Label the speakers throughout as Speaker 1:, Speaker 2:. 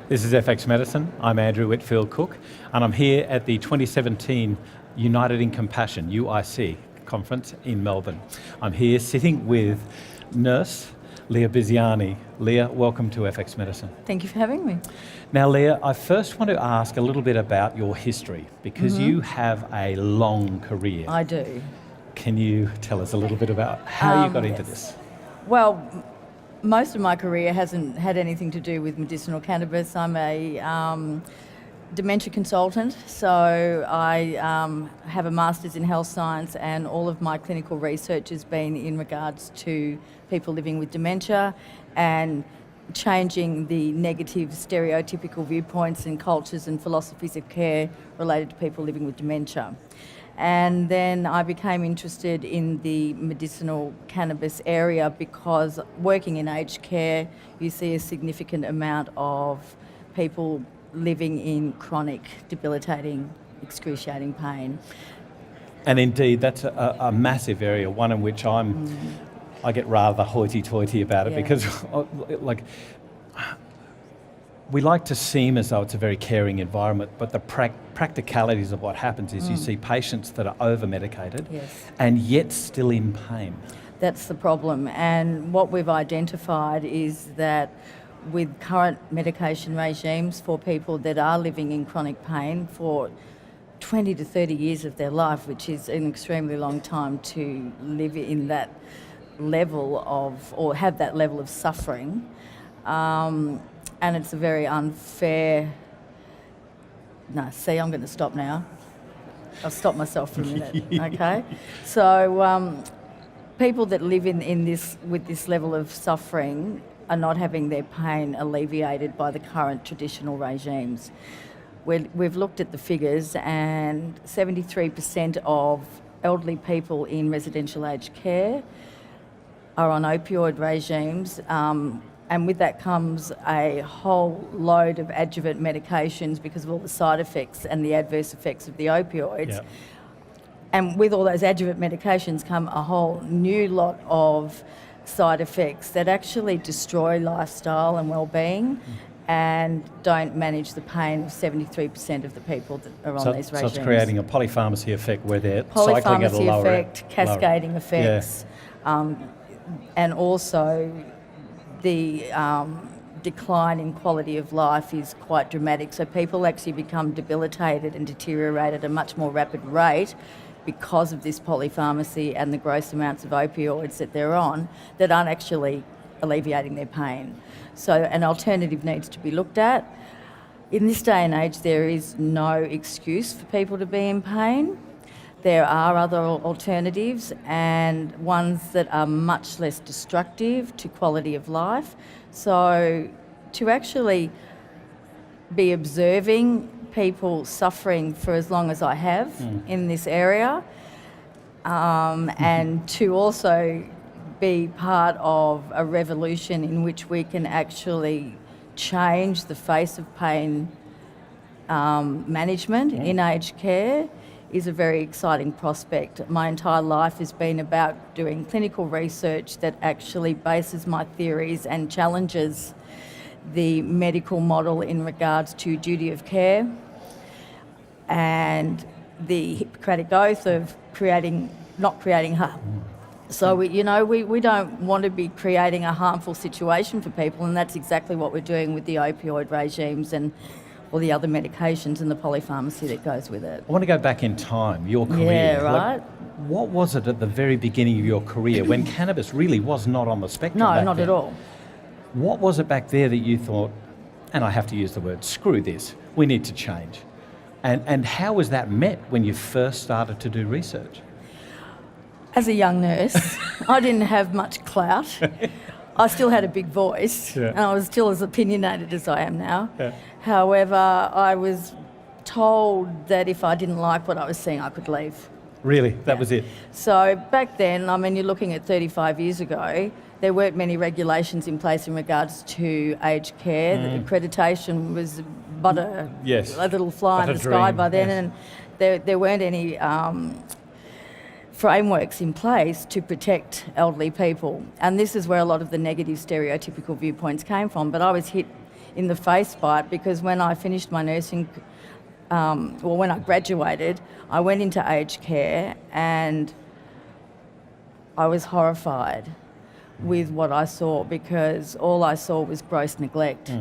Speaker 1: This is FX Medicine. I'm Andrew Whitfield Cook, and I'm here at the 2017 United in Compassion, UIC, conference in Melbourne. I'm here sitting with nurse Leah Bisiani. Leah, welcome to FX Medicine.
Speaker 2: Thank you for having me.
Speaker 1: Now, Leah, I first want to ask a little bit about your history, because you have a long career.
Speaker 2: I do.
Speaker 1: Can you tell us a little bit about how you got into this?
Speaker 2: Well, most of my career hasn't had anything to do with medicinal cannabis. I'm a dementia consultant, so I have a master's in health science, and all of my clinical research has been in regards to people living with dementia and changing the negative stereotypical viewpoints and cultures and philosophies of care related to people living with dementia. And then I became interested in the medicinal cannabis area because working in aged care, you see a significant amount of people living in chronic, debilitating, excruciating pain.
Speaker 1: And indeed, that's a massive area, one in which I get rather hoity-toity about it, because we like to seem as though it's a very caring environment, but the practicalities of what happens is you see patients that are over-medicated and yet still in pain.
Speaker 2: That's the problem. And what we've identified is that with current medication regimes for people that are living in chronic pain for 20 to 30 years of their life, which is an extremely long time to live in that level of, or have that level of suffering, and it's a very unfair... No, see, I'm going to stop now. I'll stop myself for a minute, okay? So people that live in this, with this level of suffering, are not having their pain alleviated by the current traditional regimes. We've looked at the figures, and 73% of elderly people in residential aged care are on opioid regimes, and with that comes a whole load of adjuvant medications because of all the side effects and the adverse effects of the opioids.
Speaker 1: Yep.
Speaker 2: And with all those adjuvant medications come a whole new lot of side effects that actually destroy lifestyle and well-being and don't manage the pain of 73% of the people that are on these regimes.
Speaker 1: So it's creating a polypharmacy effect where they're cycling at a lower...
Speaker 2: Polypharmacy effect, cascading effects, and also the decline in quality of life is quite dramatic. So people actually become debilitated and deteriorate at a much more rapid rate because of this polypharmacy and the gross amounts of opioids that they're on that aren't actually alleviating their pain. So an alternative needs to be looked at. In this day and age, there is no excuse for people to be in pain. There are other alternatives, and ones that are much less destructive to quality of life. So to actually be observing people suffering for as long as I have in this area, and to also be part of a revolution in which we can actually change the face of pain management in aged care is a very exciting prospect. My entire life has been about doing clinical research that actually bases my theories and challenges the medical model in regards to duty of care and the Hippocratic Oath of not creating harm. So we don't want to be creating a harmful situation for people, and that's exactly what we're doing with the opioid regimes and all the other medications and the polypharmacy that goes with it.
Speaker 1: I want to go back in time, your career.
Speaker 2: Yeah, right.
Speaker 1: What was it at the very beginning of your career when cannabis really was not on the spectrum?
Speaker 2: No, not
Speaker 1: then?
Speaker 2: at all.
Speaker 1: What was it back there that you thought, and I have to use the word, screw this, we need to change? And how was that met when you first started to do research?
Speaker 2: As a young nurse, I didn't have much clout. I still had a big voice, and I was still as opinionated as I am now. Yeah. However, I was told that if I didn't like what I was seeing, I could leave.
Speaker 1: Really? That was it?
Speaker 2: So back then, I mean, you're looking at 35 years ago, there weren't many regulations in place in regards to aged care. The accreditation was but a little fly in the sky by then, and there weren't any frameworks in place to protect elderly people. And this is where a lot of the negative stereotypical viewpoints came from. But I was hit in the face by it, because when I finished my nursing, when I graduated, I went into aged care and I was horrified with what I saw, because all I saw was gross neglect.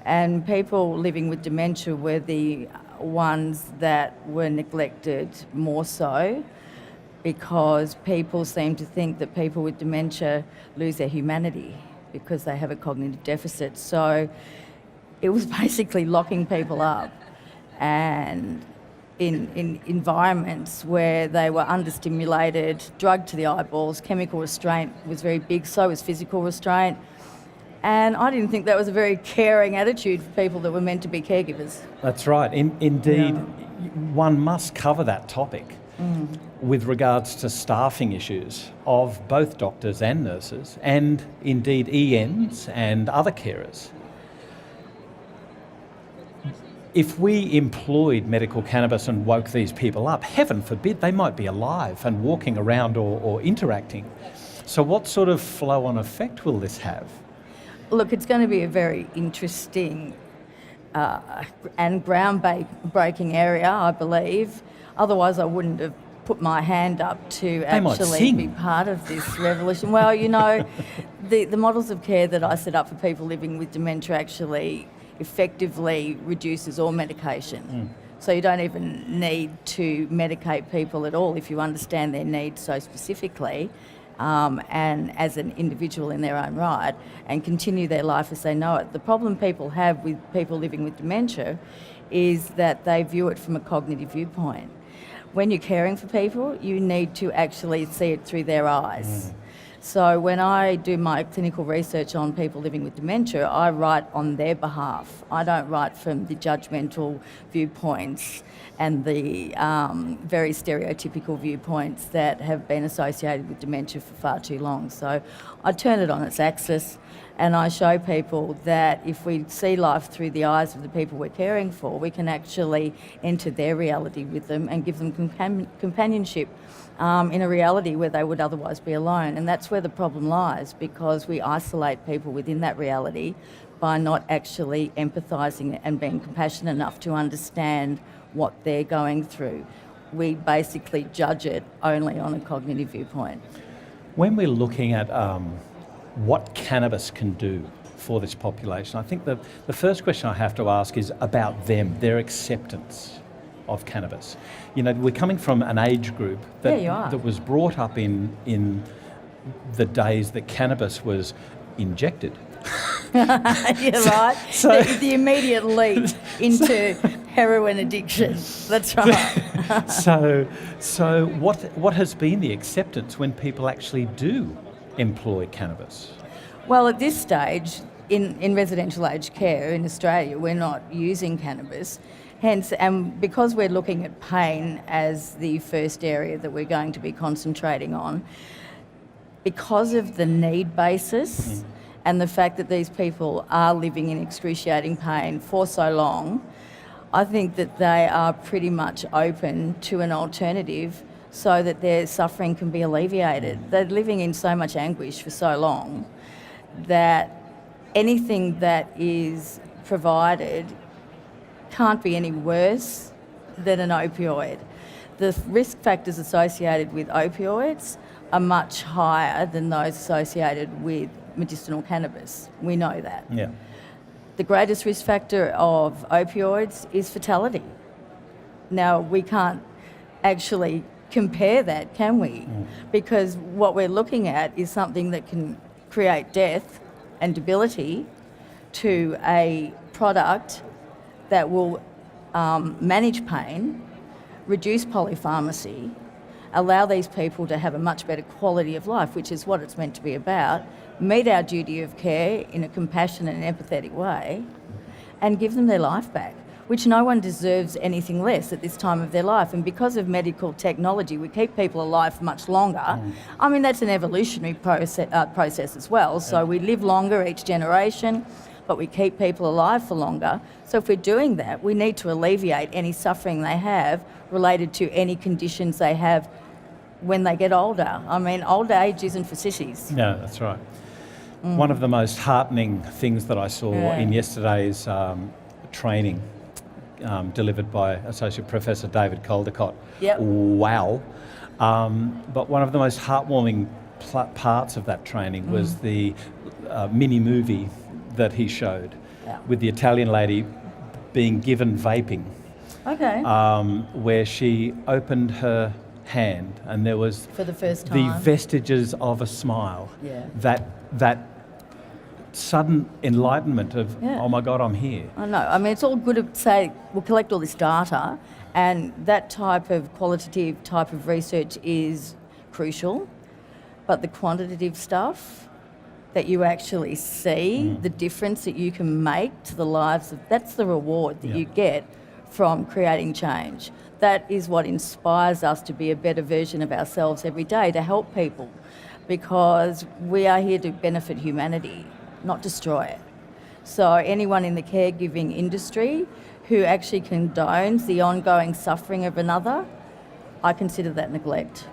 Speaker 2: And people living with dementia were the ones that were neglected more so, because people seem to think that people with dementia lose their humanity because they have a cognitive deficit. So it was basically locking people up and in environments where they were understimulated, drugged to the eyeballs. Chemical restraint was very big, so was physical restraint. And I didn't think that was a very caring attitude for people that were meant to be caregivers.
Speaker 1: That's right. Indeed, one must cover that topic with regards to staffing issues of both doctors and nurses, and indeed ENs and other carers. If we employed medical cannabis and woke these people up, heaven forbid, they might be alive and walking around or interacting. So what sort of flow-on effect will this have?
Speaker 2: Look, it's going to be a very interesting and groundbreaking area, I believe. Otherwise, I wouldn't have put my hand up to actually be part of this revolution. Well, you know, the models of care that I set up for people living with dementia actually effectively reduces all medication. So you don't even need to medicate people at all if you understand their needs so specifically, and as an individual in their own right, and continue their life as they know it. The problem people have with people living with dementia is that they view it from a cognitive viewpoint. When you're caring for people, you need to actually see it through their eyes. So when I do my clinical research on people living with dementia, I write on their behalf. I don't write from the judgmental viewpoints and the very stereotypical viewpoints that have been associated with dementia for far too long. So I turn it on its axis, and I show people that if we see life through the eyes of the people we're caring for, we can actually enter their reality with them and give them companionship in a reality where they would otherwise be alone. And that's where the problem lies, because we isolate people within that reality by not actually empathising and being compassionate enough to understand what they're going through. We basically judge it only on a cognitive viewpoint.
Speaker 1: When we're looking at what cannabis can do for this population, I think the first question I have to ask is about them, their acceptance of cannabis. You know, we're coming from an age group that was brought up in the days that cannabis was injected.
Speaker 2: You're right.
Speaker 1: So,
Speaker 2: the immediate leap into heroin addiction. That's right.
Speaker 1: So what has been the acceptance when people actually do employ cannabis?
Speaker 2: Well, at this stage, in residential aged care in Australia, we're not using cannabis. Hence, and because we're looking at pain as the first area that we're going to be concentrating on, because of the need basis and the fact that these people are living in excruciating pain for so long, I think that they are pretty much open to an alternative so that their suffering can be alleviated. They're living in so much anguish for so long that anything that is provided can't be any worse than an opioid. The risk factors associated with opioids are much higher than those associated with medicinal cannabis. We know that.
Speaker 1: Yeah.
Speaker 2: The greatest risk factor of opioids is fatality. Now, we can't actually compare that, can we? Because what we're looking at is something that can create death and debility to a product that will manage pain, reduce polypharmacy, allow these people to have a much better quality of life, which is what it's meant to be about, meet our duty of care in a compassionate and empathetic way, and give them their life back, which no one deserves anything less at this time of their life. And because of medical technology, we keep people alive for much longer. I mean, that's an evolutionary process as well. So we live longer each generation, but we keep people alive for longer. So if we're doing that, we need to alleviate any suffering they have related to any conditions they have when they get older. I mean, old age isn't for sissies.
Speaker 1: No, that's right. One of the most heartening things that I saw in yesterday's training delivered by Associate Professor David Caldecott.
Speaker 2: Yep.
Speaker 1: Wow. But one of the most heartwarming parts of that training was the mini movie that he showed with the Italian lady being given vaping.
Speaker 2: Okay.
Speaker 1: Where she opened her hand and there was
Speaker 2: For the first
Speaker 1: the
Speaker 2: time.
Speaker 1: vestiges of a smile.
Speaker 2: Yeah.
Speaker 1: That sudden enlightenment of,
Speaker 2: Yeah.
Speaker 1: oh my God, I'm here.
Speaker 2: I know. I mean, it's all good to say we'll collect all this data, and that type of qualitative type of research is crucial, but the quantitative stuff that you actually see, the difference that you can make to the lives of, that's the reward that you get from creating change. That is what inspires us to be a better version of ourselves every day, to help people, because we are here to benefit humanity, not destroy it. So anyone in the caregiving industry who actually condones the ongoing suffering of another, I consider that neglect.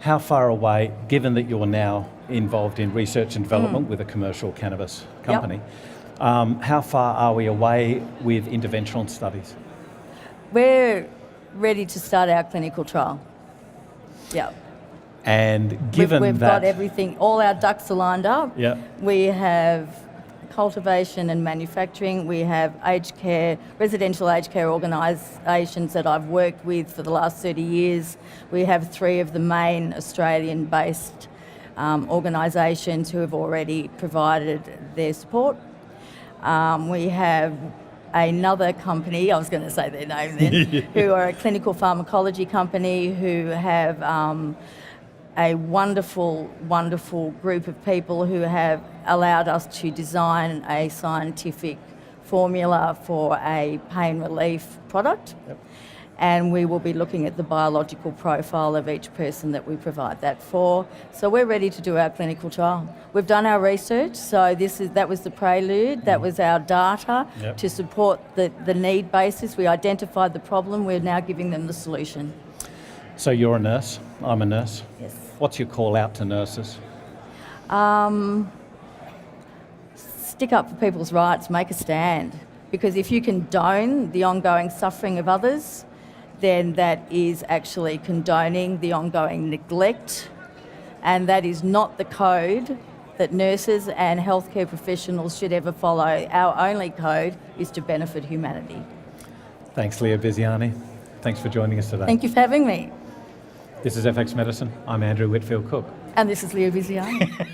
Speaker 1: How far away, given that you're now involved in research and development with a commercial cannabis company, how far are we away with interventional studies?
Speaker 2: We're ready to start our clinical trial. Yeah.
Speaker 1: And given
Speaker 2: we've
Speaker 1: that...
Speaker 2: got everything, all our ducks are lined up.
Speaker 1: Yeah.
Speaker 2: We have cultivation and manufacturing. We have aged care, residential aged care organisations that I've worked with for the last 30 years. We have 3 of the main Australian-based organisations who have already provided their support. We have another company, I was going to say their name then, who are a clinical pharmacology company who have a wonderful, wonderful group of people who have allowed us to design a scientific formula for a pain relief product.
Speaker 1: Yep.
Speaker 2: And we will be looking at the biological profile of each person that we provide that for. So we're ready to do our clinical trial. We've done our research, so that was the prelude, that was our data to support the need basis. We identified the problem, we're now giving them the solution.
Speaker 1: So you're a nurse, I'm a nurse.
Speaker 2: Yes.
Speaker 1: What's your call out to nurses?
Speaker 2: Stick up for people's rights, make a stand. Because if you condone the ongoing suffering of others, then that is actually condoning the ongoing neglect, and that is not the code that nurses and healthcare professionals should ever follow. Our only code is to benefit humanity.
Speaker 1: Thanks, Leah Bisiani. Thanks for joining us today.
Speaker 2: Thank you for having me.
Speaker 1: This is FX Medicine. I'm Andrew Whitfield Cook.
Speaker 2: And this is Leah Bisiani.